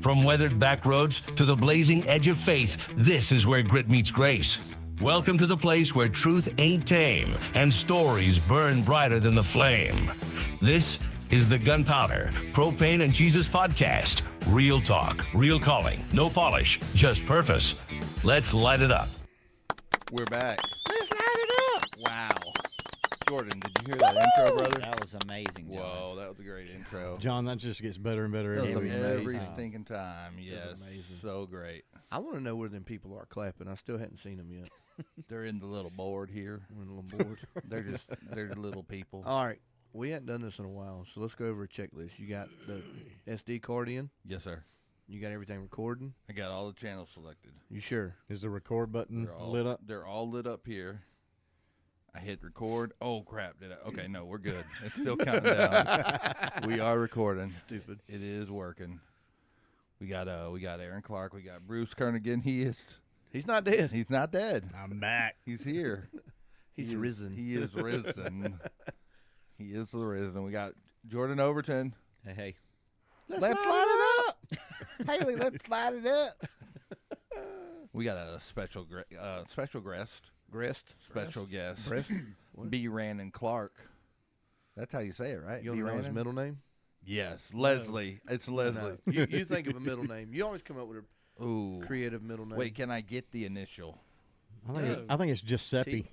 From weathered back roads to the blazing edge of faith, this is where grit meets grace. Welcome to the place where truth ain't tame and stories burn brighter than the flame. This is the Gunpowder, Propane and Jesus podcast. Real talk, real calling, no polish, just purpose. Let's light it up. We're back. Let's light it up. Wow. Jordan, did you hear that intro, brother? That was amazing, John. Whoa, that was a great intro. John, that just gets better and better That was every amazing. Every time. stinking time. Yes. amazing. So great. I want to know where them people are clapping. I still hadn't seen them yet. They're in the little board here. We're in a little bored. They're little people. All right. We hadn't done this in a while, so let's go over a checklist. You got the SD card in. Yes, sir. You got everything recording. I got all the channels selected. You sure? Is the record button They're all lit up? They're all lit up here. I hit record. Oh crap! Did I? Okay, no, we're good. It's still counting down. We are recording. Stupid. It is working. We got Aaron Clark. We got Bruce Kernaghan. He's not dead. He's not dead. I'm back. He's here. He's risen. He is risen. He is the risen. We got Jordan Overton. Hey. Let's light it up. Haley, let's light it up. We got a special guest. Special guest. Brannon Clark. That's how you say it, right? You don't know his middle name? Yes, Leslie. It's Leslie. No. You think of a middle name. You always come up with a Ooh. creative middle name. Wait, can I get the initial? I think it's Giuseppe.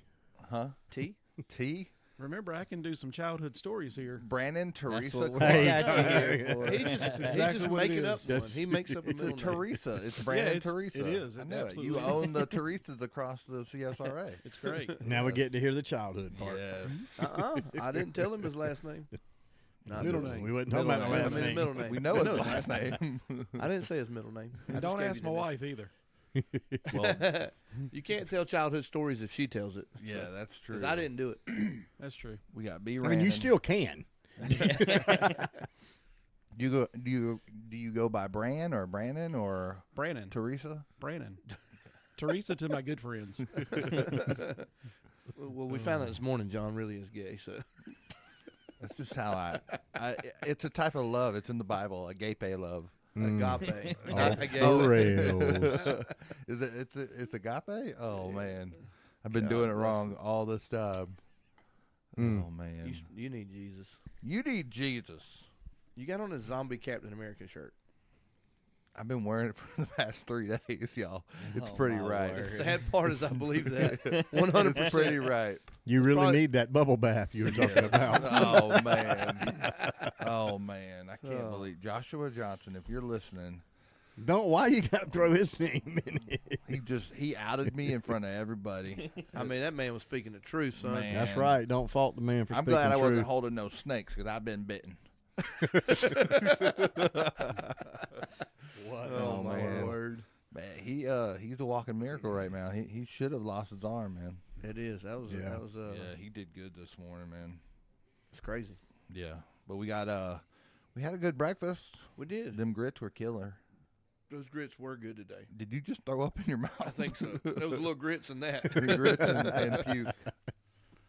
Huh? T? T? Remember, I can do some childhood stories here. Brannon Teresa what Clark. we got you here for. He's just exactly what it making up is. one. He makes up a It's middle a name. Teresa. It's Brannon it's- Teresa. it is. I It know it. absolutely You is. own the Teresas across the CSRA. It's great. Now we get to hear the childhood part. Yes. I didn't tell him his last name. Not Middle middle name. We wasn't talking about the I last mean, his name. middle name. We know his last name. I didn't say his middle name. I And just don't gave ask you my the wife either. Well, You can't tell childhood stories if she tells it. yeah, that's true. 'Cause I didn't do it. That's true. We got B. I mean, you still can. Do you go by Bran or Brannon or Brannon. Teresa? Brannon. Teresa to my good friends. Well, we found out this morning John really is gay, so That's just how I. It's a type of love. It's in the Bible, agape love. agape. Off Agape. the rails. Is it? It's agape. Oh man, I've been doing it wrong all this time. Oh man, You need Jesus. you need Jesus. You got on a zombie Captain America shirt. I've been wearing it for the past 3 days, y'all. It's Oh, pretty my right. The word. sad part is I believe that It's 100%. pretty right. You really probably- need that bubble bath you were talking about. Oh man. Oh man. I can't believe Joshua Johnson. If you're listening, Why you got to throw his name in it? he outed me in front of everybody. I mean, that man was speaking the truth, son. Man. That's right. Don't fault the man for I'm speaking glad I truth. wasn't holding no snakes because I've been bitten. What? Oh, my man. word. Man, he's a walking miracle right now. He should have lost his arm, man. It is. That was. Yeah, he did good this morning, man. It's crazy. Yeah, but we had a good breakfast. We did. Them grits were killer. Those grits were good today. Did you just throw up in your mouth? I think so. There was a little grits in that. grits and puke.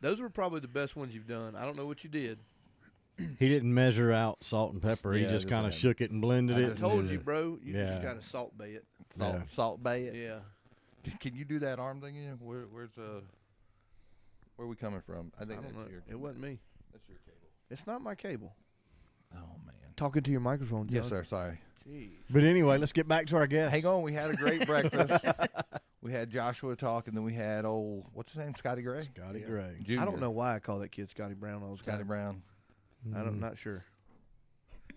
Those were probably the best ones you've done. I don't know what you did. He didn't measure out salt and pepper. Yeah, he just just kind of that. shook it and blended I it. I told and- you, bro. You just Yeah. got to salt bay it. Salt bay it. Yeah. Can you do that arm thing again? Where are we coming from? I I think don't know. that's your. It wasn't me. That's your cable. It's not my cable. Oh man. Talking to your microphone, John. Yes, sir. Sorry. Jeez. But anyway, let's get back to our guests. Hang on. We had a great breakfast. We had Joshua talk, and then we had what's his name? Scotty Gray. Scotty Yeah. Gray. Junior. I don't know why I call that kid Scotty Brown all the Scotty time. Brown. I'm not sure.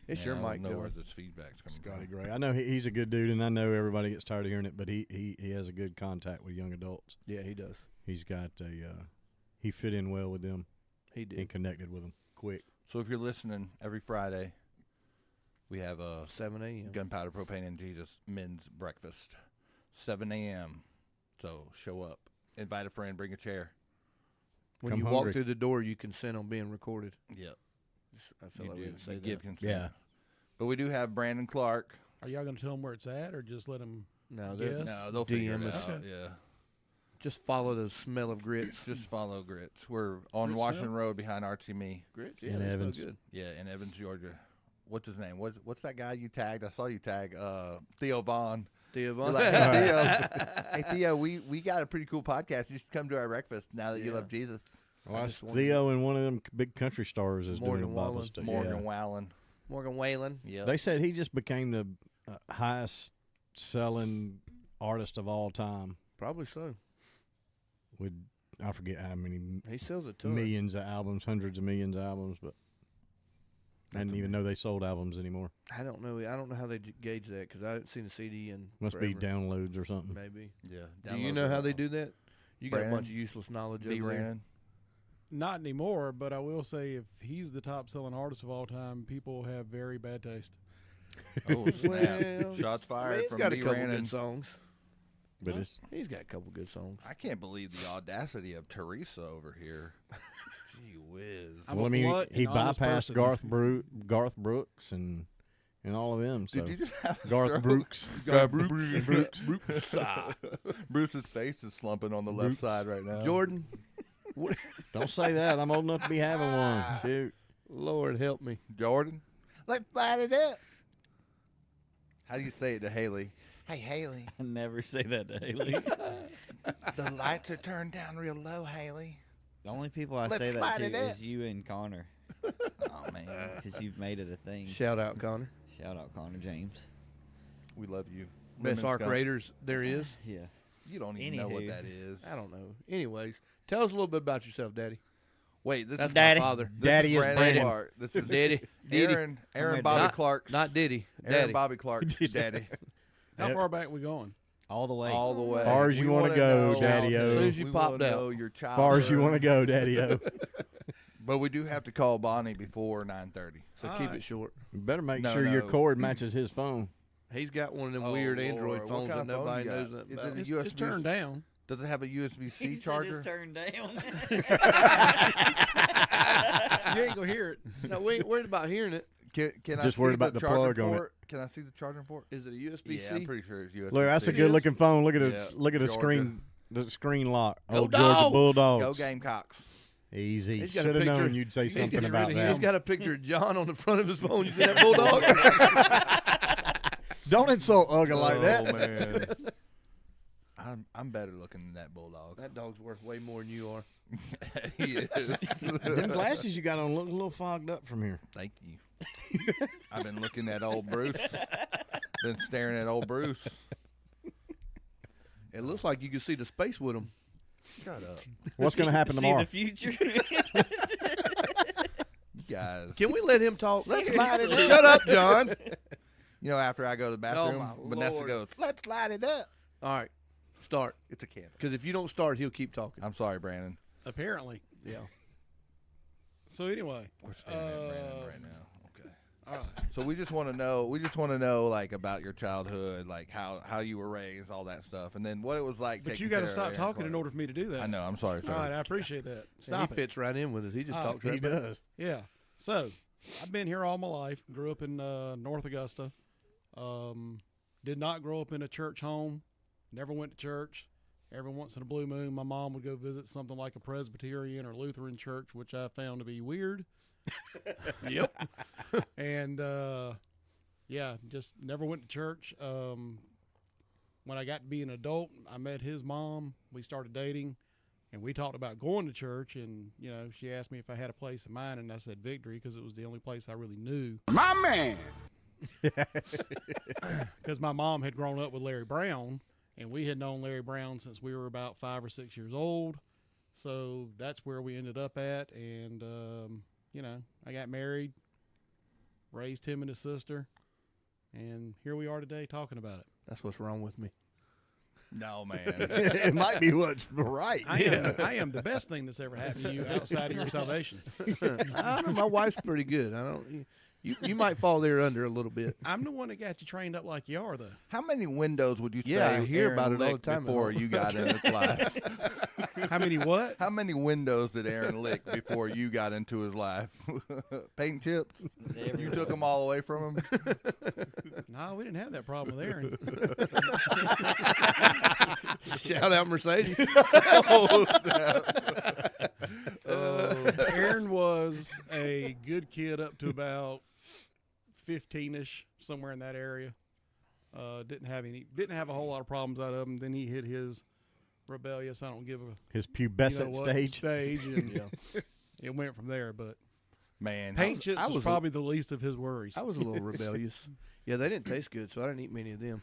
It's Yeah, your I mic, don't know where John. this feedback's coming Scotty from. Gray. I know he's a good dude, and I know everybody gets tired of hearing it, but he has a good contact with young adults. Yeah, he does. He's got he fit in well with them He and did. connected with them quick. So if you're listening, every Friday we have a 7 a.m. Gunpowder, Propane, and Jesus men's breakfast, 7 a.m. So show up, invite a friend, bring a chair. When Come you walk hungry. through the door, you consent on being recorded. Yep. I feel like we didn't say you that. give consent. Yeah. But we do have Brannon Clark. Are y'all going to tell them where it's at or just let them? No, Yes. No, they'll figure DM it us. out. Okay. Yeah. just follow the smell of grits. Just follow grits. We're on Grits Washington Mill? Road behind Artsy Me. Grits, In yeah, they smell Evans. good. Yeah, in Evans, Georgia. what's his name? What's that guy you tagged? I saw you tag Theo Vaughn. Theo You're Vaughn. like, hey, Theo, hey, Theo, we got a pretty cool podcast. You should come to our breakfast now that you love Jesus. Well, Theo and one of them big country stars is doing a Morgan Bible Wallen. study. Morgan Yeah. Wallen. Morgan Whalen. Yeah. They said he just became the highest selling artist of all time Probably so. with, I forget how many He sells a ton. millions of albums, hundreds of millions of albums, but I didn't even know they sold albums anymore. I don't know. I don't know how they gauge that because I haven't seen a CD in Must forever. be downloads or something. Maybe. Yeah. Do you know how they do that? You got Brannon? a bunch of useless knowledge B. over there. Rannon? Not anymore, but I will say if he's the top selling artist of all time, people have very bad taste. Oh, snap. Well, Shots I mean, fired he's from got a B. couple Rannon. good songs. But it's He's got a couple good songs. I can't believe the audacity of Teresa over here. Gee whiz. I'm well, a I mean, blunt he and honest bypassed person. Garth Brooks and all of them. So Did you just have a Garth stroke? Brooks. Bruce's face is slumping on the left Brooks. side right now. Jordan, Don't say that. I'm old enough to be having one. Shoot. Lord help me. Jordan? Let's light it up. How do you say it to Haley? Hey, Haley, I never say that to Haley. the lights are turned down real low, Haley. The only people I Let's say that light to it up. is you and Connor, Oh, man. because you've made it a thing. Shout out, Connor. Shout out Connor James. We love you. Best Women's arc Gun. raiders there is. Yeah. You don't even know what Anywho. that is. I don't know. Anyways, tell us a little bit about yourself, Daddy. Wait, this That's is my Daddy. father. this Daddy is Brandon Brandon. Clark. This is Daddy. Diddy. Aaron Bobby Not- Clark's. Not Diddy. Aaron Daddy. Bobby Clark's daddy. How Yep. far back we going? All the way. All the way. Far as you We wanna wanna go, know- Daddy-o. As soon as you we popped wanna out. know your As far as you childhood. want to go, Daddy-o. But we do have to call Bonnie before 9:30. So All keep right. it short. You better make No, sure your no. cord matches his phone. He's got one of them Oh, weird Lord. Android What phones kind that of phone nobody you knows got? nothing Is about. it a It's USB? turned down. Does it have a USB-C charger? turned down. You ain't gonna hear it. No, we ain't worried about hearing it. Can I Just see worried about the charging plug on it. port? Can I see the charging port? Is it a USB-C? Yeah, I'm pretty sure it's USB. Look, that's a It good is. looking phone. Look at Yeah, look at the Georgia. screen. The screen lock. Go Oh, Georgia Dogs! Bulldogs. Go Gamecocks. Easy. He's got a Should have known picture. you'd say He's something got- about really- He's that. got a picture of John on the front of his phone. You see that bulldog? Don't insult Ugga like that. Oh man. I'm better looking than that bulldog. That dog's worth way more than you are. He is. Them glasses you got on look a little fogged up from here. Thank you. I've been looking at old Bruce. Been staring at old Bruce. It looks like you can see the space with him. Shut up, What's going to happen See tomorrow? the future. you guys. Can we let him talk? Let's light it up. Shut up, John. You know, after I go to the bathroom, my Vanessa Lord. goes, "Let's light it up." All right, start. It's a candle. Because if you don't start, he'll keep talking. I'm sorry, Brandon. Apparently. Yeah. So anyway, We're staring at Brandon right now. Okay. all right. So we just want to know. We just want to know, like, about your childhood, like how you were raised, all that stuff, and then what it was like. But taking you got to care of stop Aaron talking in Clark. order for me to do that. I know. I'm sorry, sir. All right, I appreciate that. And Stop he it. fits right in with us. He just talks right He back. does. Yeah. So I've been here all my life. Grew up in North Augusta. Did not grow up in a church home. Never went to church. Every once in a blue moon, my mom would go visit something like a Presbyterian or Lutheran church, which I found to be weird. Yep. And yeah, just never went to church. When I got to be an adult, I met his mom. We started dating, and we talked about going to church. And you know, she asked me if I had a place in mind, and I said Victory because it was the only place I really knew. My man. Because my mom had grown up with Larry Brown, and we had known Larry Brown since we were about 5 or 6 years old. So that's where we ended up at. And, you know, I got married, raised him and his sister, and here we are today talking about it. That's what's wrong with me. No, man. It might be what's right. I am the best thing that's ever happened to you outside of your salvation. I don't know. My wife's pretty good. I don't. You might fall there under a little bit. I'm the one that got you trained up like you are, though. How many windows would you Yeah, say I hear Aaron about it all the licked time at before home. you got into his life? How many what? How many windows did Aaron lick before you got into his life? Paint chips? You took them all away from him? No, we didn't have that problem with Aaron. Shout out Mercedes. Aaron was a good kid up to about 15ish, somewhere in that area. Didn't have a whole lot of problems out of him. Then he hit his rebellious, I don't give a His pubescent stage. and it went from there. But Man, paint chips was probably the least of his worries. I was a little rebellious. Yeah, they didn't taste good, so I didn't eat many of them.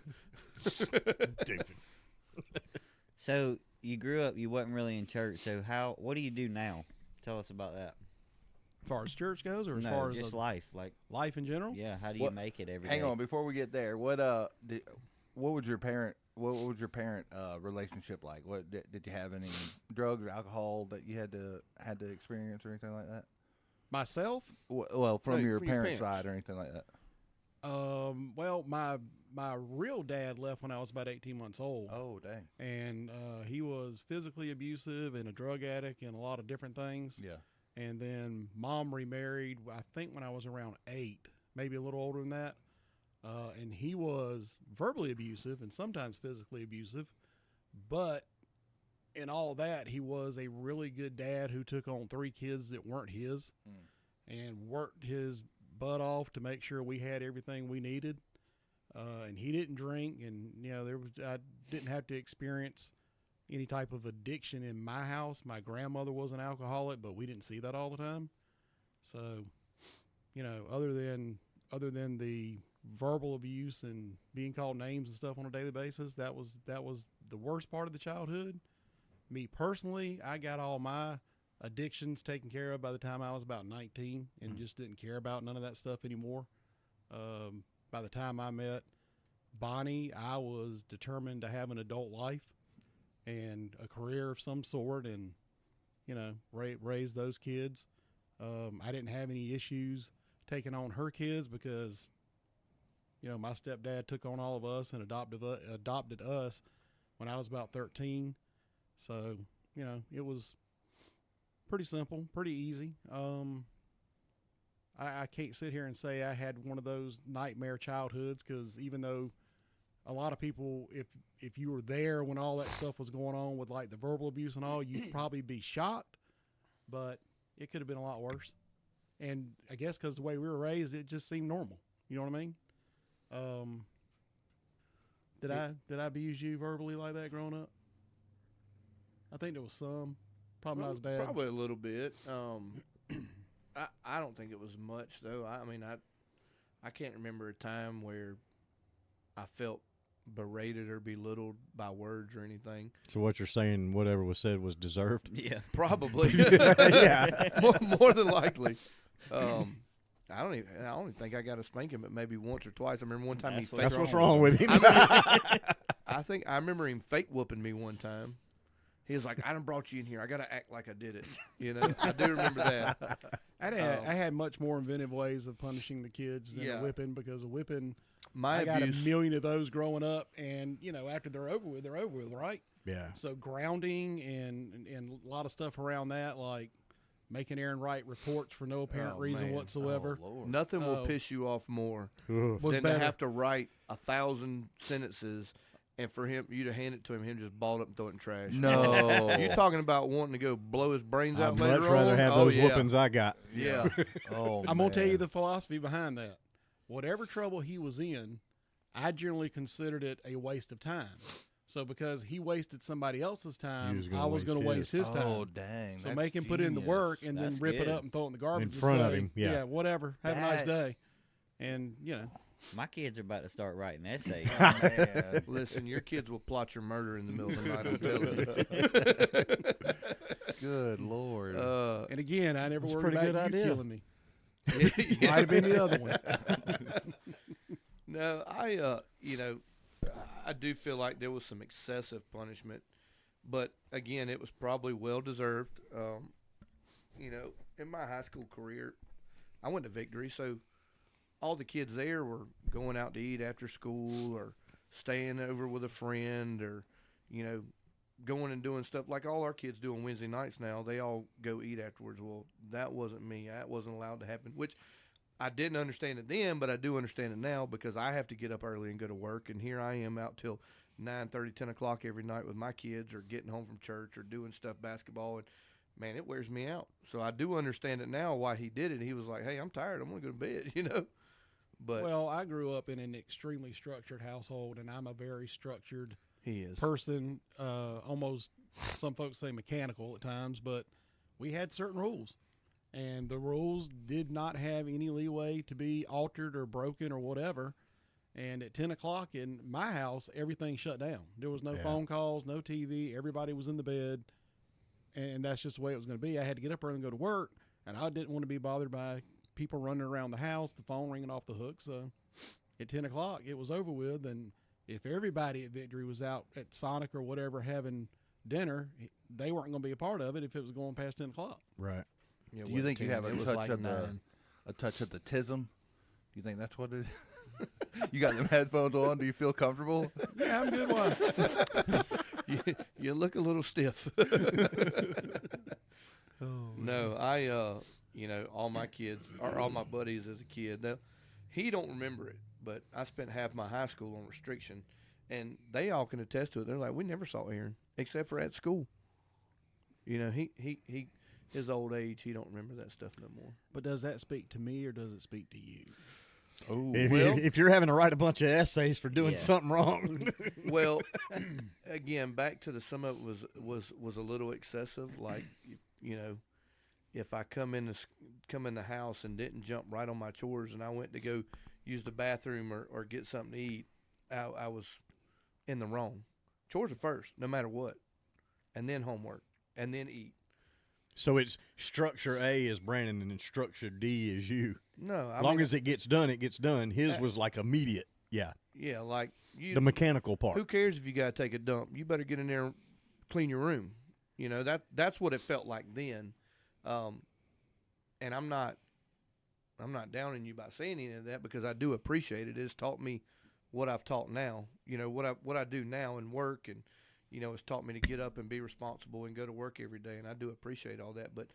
So you grew up, you wasn't really in church. So what do you do now? Tell us about that. As far as church goes, or as No, far as just life, like life in general? yeah. How do you make it every day? hang on, before we get there, what was your parent relationship like? What did you have any drugs or alcohol that you had to experience or anything like that? Myself? Well, from No, your from your parents' parents. side or anything like that. Well, my real dad left when I was about 18 months old. Oh, dang. And he was physically abusive and a drug addict and a lot of different things. Yeah. And then mom remarried, I think, when I was around 8, maybe a little older than that. And he was verbally abusive and sometimes physically abusive. But in all that, he was a really good dad who took on 3 kids that weren't his and worked his butt off to make sure we had everything we needed. And he didn't drink, and I didn't have to experience any type of addiction in my house. My grandmother was an alcoholic, but we didn't see that all the time. So, other than the verbal abuse and being called names and stuff on a daily basis, that was the worst part of the childhood. Me personally, I got all my addictions taken care of by the time I was about 19 and just didn't care about none of that stuff anymore. By the time I met Bonnie, I was determined to have an adult life and a career of some sort and, raise those kids. I didn't have any issues taking on her kids because, my stepdad took on all of us and adopted us when I was about 13. So, it was pretty simple, pretty easy. I can't sit here and say I had one of those nightmare childhoods because even though a lot of people, if you were there when all that stuff was going on with like the verbal abuse and all, you'd probably be shocked, but it could have been a lot worse. And I guess because the way we were raised, it just seemed normal. You know what I mean? Did I abuse you verbally like that growing up? I think there was some. Probably not as bad. Probably a little bit. I don't think it was much though. I can't remember a time where I felt berated or belittled by words or anything. So what you're saying, whatever was said was deserved? Yeah. Probably. Yeah. more than likely. I don't even think I got a spanking, but maybe once or twice. I remember one time That's what's wrong with him. I remember him fake whooping me one time. He was like, I done brought you in here. I got to act like I did it. I do remember that. I had much more inventive ways of punishing the kids than a whipping, because a whipping, My I got abuse, a million of those growing up, and, after they're over with, right? Yeah. So grounding and a lot of stuff around that, like making Aaron write reports for no apparent reason man. whatsoever. Oh, Lord. nothing will piss you off more Was than better. to have to write 1,000 sentences and for you to hand it to him just ball it up and throw it in trash. No. You talking about wanting to go blow his brains out I'd later much rather on? have Oh, those yeah. whoopings I got. Yeah. Oh, I'm going to tell you man. the philosophy behind that. Whatever trouble he was in, I generally considered it a waste of time. So because he wasted somebody else's time, was gonna I was going to waste his time. Oh, dang. So that's make him put in the genius. work and That's then rip it good. up and throw it in the garbage. In front and of say, him, yeah. whatever. Have a nice That- day. And, My kids are about to start writing essays. Man. Listen, your kids will plot your murder in the middle of the night, I'm telling you. Good Lord. and again, I never That's a worried pretty about good you idea. killing me. Yeah. Might have been the other one. No, I do feel like there was some excessive punishment, but again, it was probably well deserved. In my high school career, I went to Victory, so all the kids there were going out to eat after school or staying over with a friend or, going and doing stuff like all our kids do on Wednesday nights now. They all go eat afterwards. Well, that wasn't me. That wasn't allowed to happen, which I didn't understand it then, but I do understand it now because I have to get up early and go to work, and here I am out till 9:30, 10 o'clock every night with my kids or getting home from church or doing stuff, basketball, and, man, it wears me out. So I do understand it now why he did it. He was like, hey, I'm tired. I'm going to go to bed, But well, I grew up in an extremely structured household, and I'm a very structured he is. person. Almost, some folks say mechanical at times, but we had certain rules, and the rules did not have any leeway to be altered or broken or whatever. And at 10 o'clock in my house, everything shut down. There was no phone calls, no TV. Everybody was in the bed, and that's just the way it was going to be. I had to get up early and go to work, and I didn't want to be bothered by people running around the house, the phone ringing off the hook. So at 10 o'clock, it was over with. And if everybody at Victory was out at Sonic or whatever having dinner, they weren't going to be a part of it if it was going past 10 o'clock. Right. Yeah, Do you think you have a it was touch like of 9. a touch of the tism? Do you think that's what it is? You got them headphones on. Do you feel comfortable? Yeah, I'm a good one. You look a little stiff. No, all my kids, or all my buddies as a kid, he don't remember it, but I spent half my high school on restriction, and they all can attest to it. They're like, we never saw Aaron except for at school. His old age, he don't remember that stuff no more. But does that speak to me or does it speak to you? Oh, If you're having to write a bunch of essays for doing something wrong, Well, again, back to some of it was a little excessive. Like, if I come in the house and didn't jump right on my chores, and I went to go use the bathroom or get something to eat, I was in the wrong. Chores are first, no matter what, and then homework, and then eat. so it's structure A is Brandon and then structure D is you. No, As long as it gets done, it gets done. His was like immediate. Yeah. Yeah, like The mechanical part. Who cares if you got to take a dump? You better get in there and clean your room. That's what it felt like then. And I'm not downing you by saying any of that, because I do appreciate it. It's taught me what I've taught now. What I do now in work, and it's taught me to get up and be responsible and go to work every day, and I do appreciate all that. But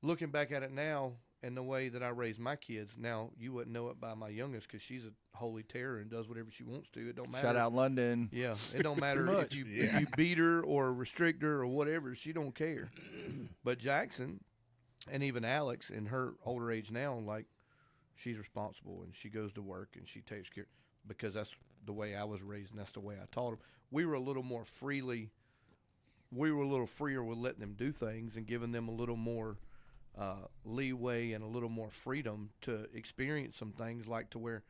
looking back at it now, and the way that I raised my kids, now you wouldn't know it by my youngest, because she's a holy terror and does whatever she wants to. It don't matter. Shout out London. Yeah, it don't matter if you beat her or restrict her or whatever. She don't care. But Jackson, and even Alex, in her older age now, like, she's responsible and she goes to work and she takes care, because that's the way I was raised and that's the way I taught them. We were a little freer with letting them do things and giving them a little more leeway and a little more freedom to experience some things, like to where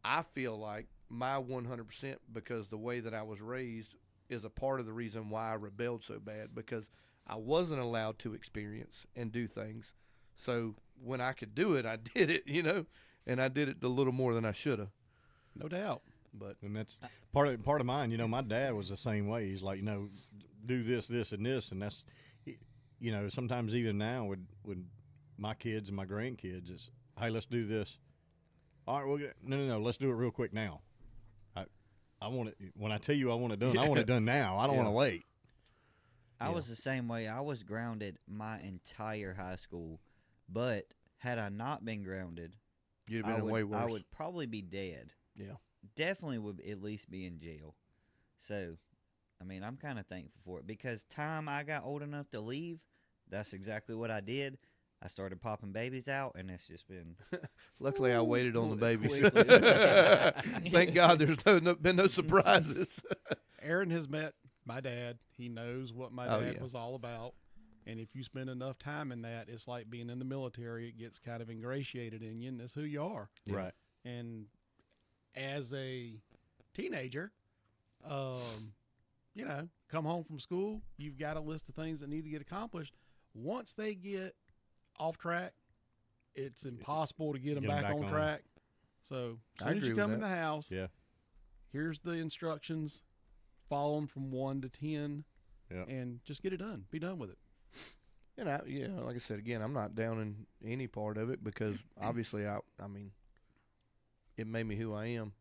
I feel like my 100%, because the way that I was raised, is a part of the reason why I rebelled so bad, because I wasn't allowed to experience and do things. So when I could do it, I did it, and I did it a little more than I should have. No doubt. But And that's part of mine. My dad was the same way. He's like, do this, and this, and that's, sometimes even now with my kids and my grandkids, it's, hey, let's do this. All right, no, let's do it real quick now. I want it when I tell you I want it done. I want it done now. I don't want to wait. I was the same way. I was grounded my entire high school, but had I not been grounded, you'd have been way worse. I would probably be dead. Yeah. Definitely would at least be in jail. So, I'm kind of thankful for it, because time I got old enough to leave, that's exactly what I did. I started popping babies out, and it's just been. Luckily, I waited on the babies. Thank God, there's been no surprises. Aaron has met my dad. He knows what my dad was all about. And if you spend enough time in that, it's like being in the military. It gets kind of ingratiated in you, and that's who you are. Yeah. Right. And as a teenager, come home from school, you've got a list of things that need to get accomplished. Once they get off track, it's impossible to get them back on track. So as soon as you come in the house, here's the instructions. Follow them from 1 to 10, and just get it done. Be done with it. And like I said, again, I'm not down in any part of it, because obviously, it made me who I am.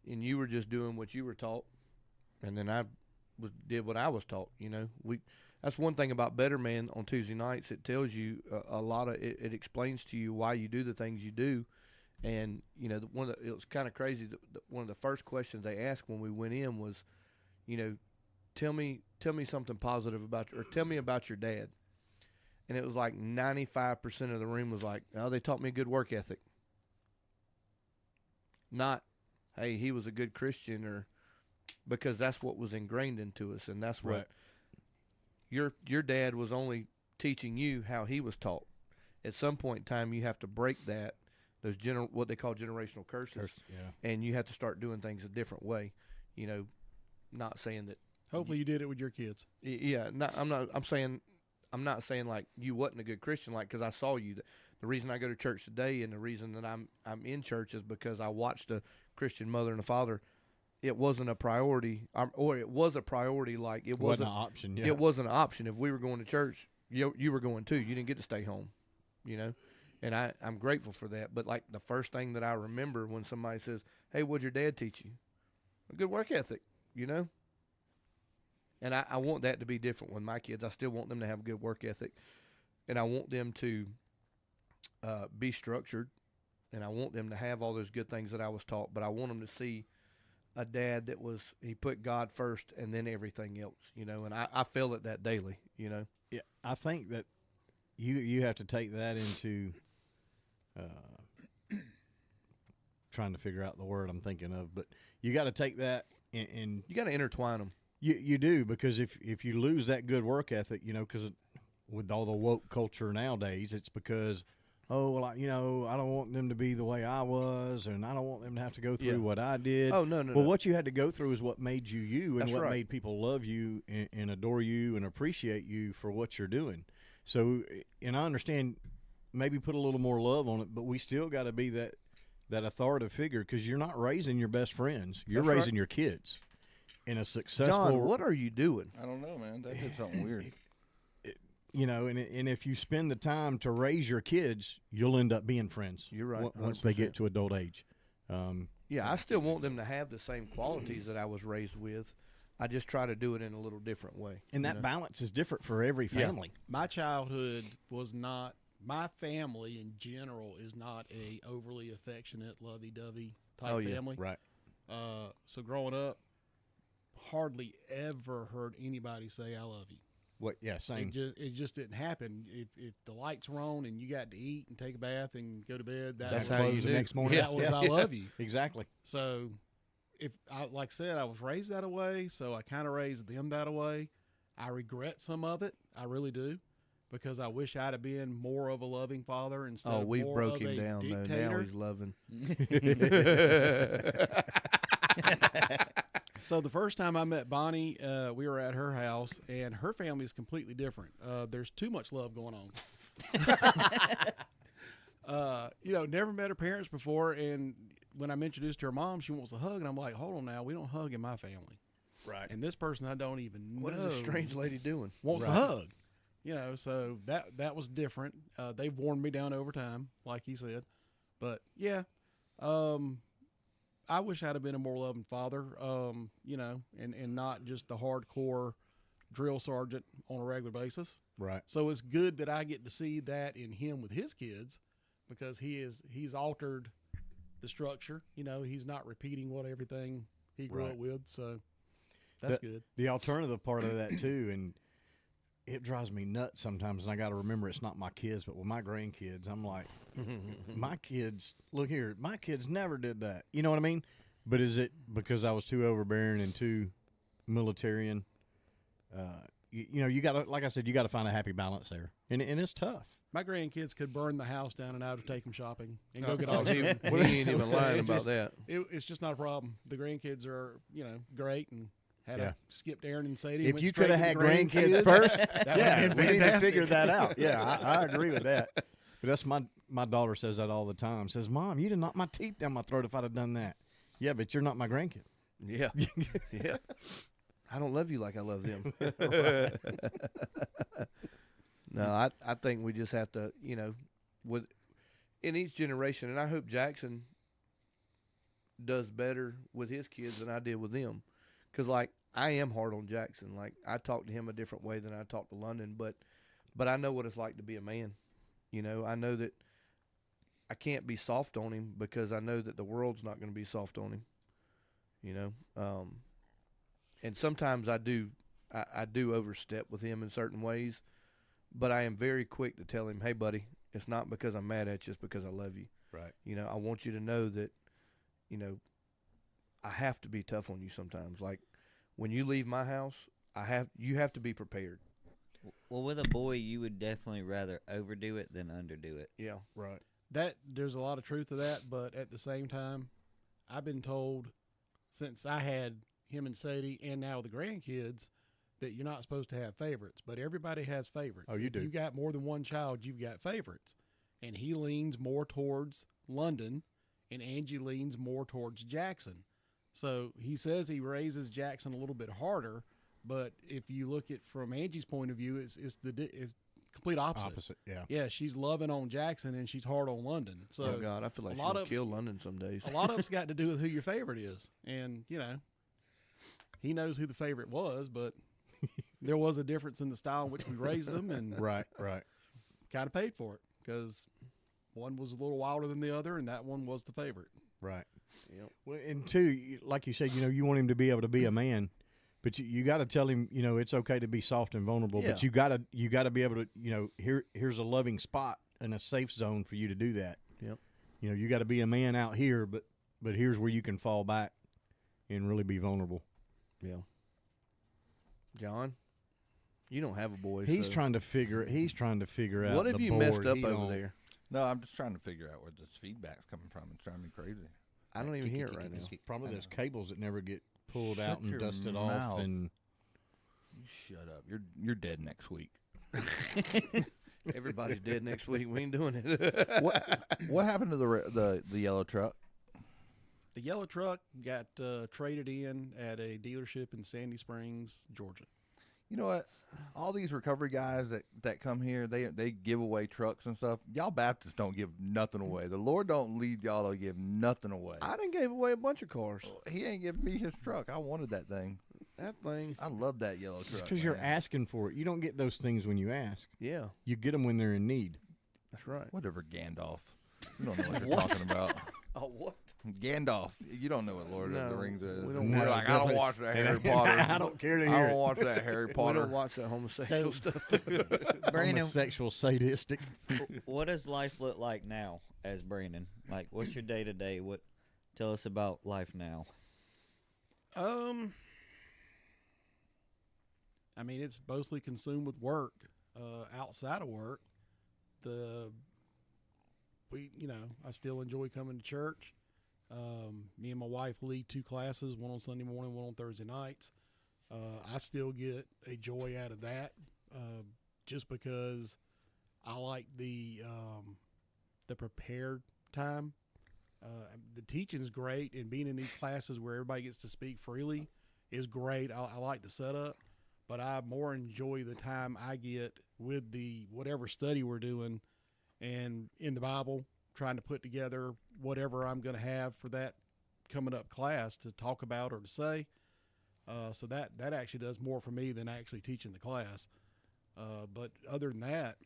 And you were just doing what you were taught, and then I did what I was taught. That's one thing about Better Man on Tuesday nights. It tells you a lot of it explains to you why you do the things you do. And it was kind of crazy. One of the first questions they asked when we went in was, tell me something positive about or tell me about your dad. And it was like 95% of the room was like, oh, they taught me a good work ethic. not, hey, he was a good Christian, or because that's what was ingrained into us, and that's what your dad was only teaching you how he was taught. At some point in time, you have to break that, those what they call generational curses, and you have to start doing things a different way. You know, not saying that. Hopefully, you did it with your kids. Yeah, I'm not saying like you wasn't a good Christian, like, because I saw you. The reason I go to church today and the reason that I'm in church is because I watched a Christian mother and a father. It wasn't a priority, or it was a priority. Like it wasn't an option. Yeah. It wasn't an option. If we were going to church, you were going too. You didn't get to stay home, you know. And I'm grateful for that. But like the first thing that I remember when somebody says, "Hey, what'd your dad teach you?" A good work ethic, you know. And I want that to be different with my kids. I still want them to have a good work ethic, and I want them to be structured, and I want them to have all those good things that I was taught. But I want them to see a dad that he put God first and then everything else, you know. And I feel it that daily, you know. Yeah, I think that you have to take that into trying to figure out the word I'm thinking of, but you got to take that and you got to intertwine them. You do, because if you lose that good work ethic, you know, because with all the woke culture nowadays, it's because, oh, well, I don't want them to be the way I was, and I don't want them to have to go through what I did. Oh, no. Well, what you had to go through is what made you you, and That's what right. made people love you and adore you and appreciate you for what you're doing. So, and I understand, maybe put a little more love on it, but we still got to be that authoritative figure, because you're not raising your best friends. You're That's raising right. your kids in a successful. John, what are you doing? I don't know, man. That did something weird. You know, and if you spend the time to raise your kids, you'll end up being friends. You're right, Once they 100%. get to adult age. Yeah, I still want them to have the same qualities that I was raised with. I just try to do it in a little different way. And that balance is different for every family. My childhood was not. My family in general is not a overly affectionate, lovey-dovey type family. Right. So growing up, hardly ever heard anybody say "I love you." What? Yeah, same. It just didn't happen. If the lights were on and you got to eat and take a bath and go to bed, That's was, how you the do. next morning. that was "I love you." Exactly. So, if I like I said, I was raised that way, so I kind of raised them that way. I regret some of it, I really do, because I wish I'd have been more of a loving father instead of we've more broke of him a down though. Now dictator. he's loving. So the first time I met Bonnie, we were at her house, and her family is completely different. There's too much love going on. Never met her parents before, and when I'm introduced to her mom, she wants a hug, and I'm like, hold on now, we don't hug in my family. Right. And this person I don't even know. What is this strange lady doing? Wants a hug. So that was different. They've worn me down over time, like he said. But, yeah, I wish I'd have been a more loving father, and not just the hardcore drill sergeant on a regular basis. Right. So it's good that I get to see that in him with his kids, because he's altered the structure. He's not repeating everything he grew up with. So that's good. The alternative part of that too, and it drives me nuts sometimes, and I got to remember it's not my kids, but with my grandkids, I'm like, my kids, look here, my kids never did that. You know what I mean? But is it because I was too overbearing and too militarian? You got to, like I said, you got to find a happy balance there, and it's tough. My grandkids could burn the house down and I would take them shopping and go get all he ain't even lying about that. It's just not a problem. The grandkids are, great, and had Yeah. a skipped Aaron and Sadie. If went you straight could have to had the grandkids first, that would've been we need to fantastic. figure that out. Yeah, I agree with that. But that's my daughter says that all the time. Says, "Mom, you'd have knocked my teeth down my throat if I'd have done that." Yeah, but you're not my grandkid. Yeah. Yeah. I don't love you like I love them. No, I think we just have to, with in each generation, and I hope Jackson does better with his kids than I did with them. Because, I am hard on Jackson. I talk to him a different way than I talk to London, but I know what it's like to be a man. I know that I can't be soft on him because I know that the world's not going to be soft on him. And sometimes I do overstep with him in certain ways, but I am very quick to tell him, hey, buddy, it's not because I'm mad at you, it's because I love you. Right. I want you to know that you know, I have to be tough on you sometimes. Like when you leave my house, you have to be prepared. Well, with a boy, you would definitely rather overdo it than underdo it. Yeah. Right. There's a lot of truth to that, but at the same time, I've been told since I had him and Sadie and now the grandkids that you're not supposed to have favorites, but everybody has favorites. Oh, you do. If you got more than one child, you've got favorites. And he leans more towards London, and Angie leans more towards Jackson. So he says he raises Jackson a little bit harder, but if you look at from Angie's point of view, it's complete opposite. Yeah, she's loving on Jackson and she's hard on London. So oh God, I feel like she'll kill London some days. A lot of it's got to do with who your favorite is, and you know, he knows who the favorite was, but there was a difference in the style in which we raised them, and right, kind of paid for it because one was a little wilder than the other, and that one was the favorite. right. Yep. Well, and two, like you said, you know, you want him to be able to be a man, but you got to tell him, you know, it's okay to be soft and vulnerable. Yeah. But you got to be able to, you know, here's a loving spot and a safe zone for you to do that. Yep. You know, you got to be a man out here, but here's where you can fall back and really be vulnerable. Yeah. John, you don't have a boy. He's so trying to figure out. what have the you board. messed up He over don't- there? No, I'm just trying to figure out where this feedback's coming from. It's driving me crazy. I don't even hear it right now. It's probably those cables that never get pulled Shut out and your dusted mouth. off, and You shut up. You're dead next week. Everybody's dead next week. We ain't doing it. What happened to the yellow truck? The yellow truck got traded in at a dealership in Sandy Springs, Georgia. You know what? All these recovery guys that come here, they give away trucks and stuff. Y'all Baptists don't give nothing away. The Lord don't lead y'all to give nothing away. I done gave away a bunch of cars. He ain't giving me his truck. I wanted that thing. That thing. I love that yellow truck. because you're man. asking for it. You don't get those things when you ask. Yeah, You get them when they're in need. that's right. Whatever, Gandalf. You don't know what you're talking about. Oh, what? Gandalf. You don't know what Lord of the No, Rings is. we don't You're watch like, it. I don't watch that Harry Potter. I don't care to I hear don't it. watch that Harry We Potter. don't watch that homosexual So- stuff. Brandon, Homosexual, sadistic. what does life look like now as Brandon? Like, what's your day to day? Tell us about life now. I mean, it's mostly consumed with work. Outside of work, I still enjoy coming to church. Me and my wife lead 2 classes, one on Sunday morning, one on Thursday nights. I still get a joy out of that, just because I like the prepared time. The teaching is great, and being in these classes where everybody gets to speak freely is great. I like the setup, but I more enjoy the time I get with the whatever study we're doing and in the Bible, trying to put together whatever I'm going to have for that coming up class to talk about or to say. So that actually does more for me than actually teaching the class. But other than that,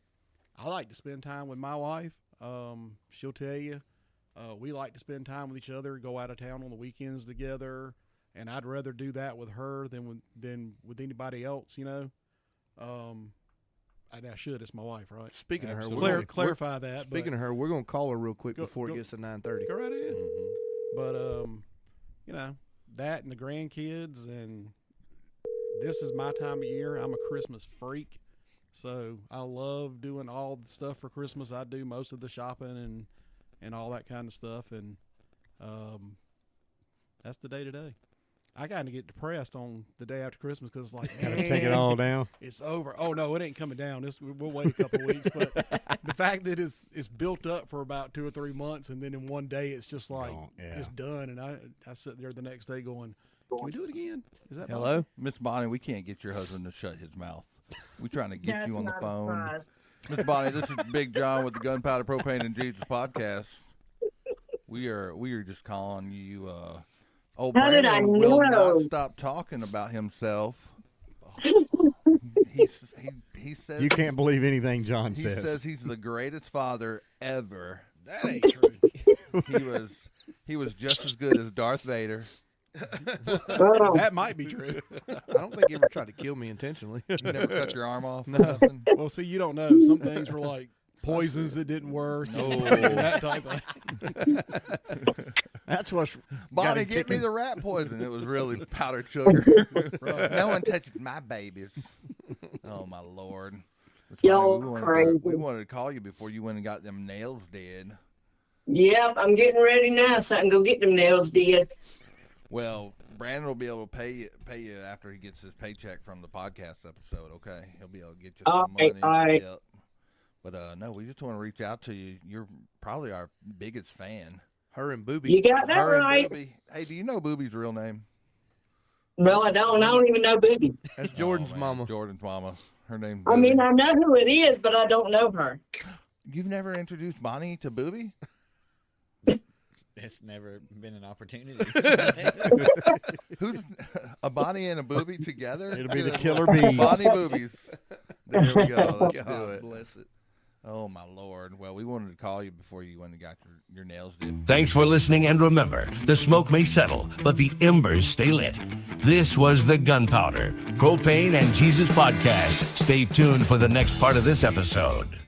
I like to spend time with my wife. She'll tell you, we like to spend time with each other, go out of town on the weekends together, and I'd rather do that with her than with anybody else, you know. I should. It's my wife, right? Speaking of her, Absolutely. Clarify that. Speaking of her, we're gonna call her real quick Go- before go- it gets to 9:30. go right ahead. But you know, that and the grandkids, and this is my time of year. I'm a Christmas freak, so I love doing all the stuff for Christmas. I do most of the shopping and all that kind of stuff, and that's the day to day. I kind of get depressed on the day after Christmas because it's like, Gotta take it all down. it's over. Oh no, it ain't coming down. We'll wait a couple weeks. But the fact that it's built up for about 2 or 3 months, and then in one day it's just like Gone, yeah. it's done, and I sit there the next day going, can we do it again? Is that Hello. Miss Bonnie, we can't get your husband to shut his mouth. We're trying to get That's you on the not a phone. surprise. Miss Bonnie, this is Big John with the Gunpowder, Propane, and Jesus podcast. We are just calling you. How did I Brandon will know? not stop talking about himself. He says You can't believe anything John He says. says he's the greatest father ever. That ain't true. He was just as good as Darth Vader. Oh, That might be true. I don't think he ever tried to kill me intentionally. You never cut your arm off. No. Nothing? Well, see, you don't know. Some things were like poisons that didn't work. No. That type of thing. That's what's Bonnie, got give me ticking. the rat poison. It was really powdered sugar. No one touches my babies. Oh my Lord! It's funny, Y'all we crazy. wanted to call you before you went and got them nails did. Yep, I'm getting ready now so I can go get them nails did. Well, Brandon will be able to pay you after he gets his paycheck from the podcast episode. Okay, he'll be able to get you some money. All right. Yep. But no, we just want to reach out to you. You're probably our biggest fan. Her and Booby. You got that Her and right. Booby. Hey, do you know Booby's real name? No, I don't. I don't even know Booby. That's Jordan's man, mama. Jordan's mama. Her name's I Booby. mean, I know who it is, but I don't know her. You've never introduced Bonnie to Booby? It's never been an opportunity. Who's a Bonnie and a Booby together? It'll be the killer bees. Bonnie Boobies. There we go. Let's do God it. bless it. Oh my Lord. Well, we wanted to call you before you went and got your nails did. Thanks for listening, and remember, the smoke may settle, but the embers stay lit. This was the Gunpowder, Propane, and Jesus podcast. Stay tuned for the next part of this episode.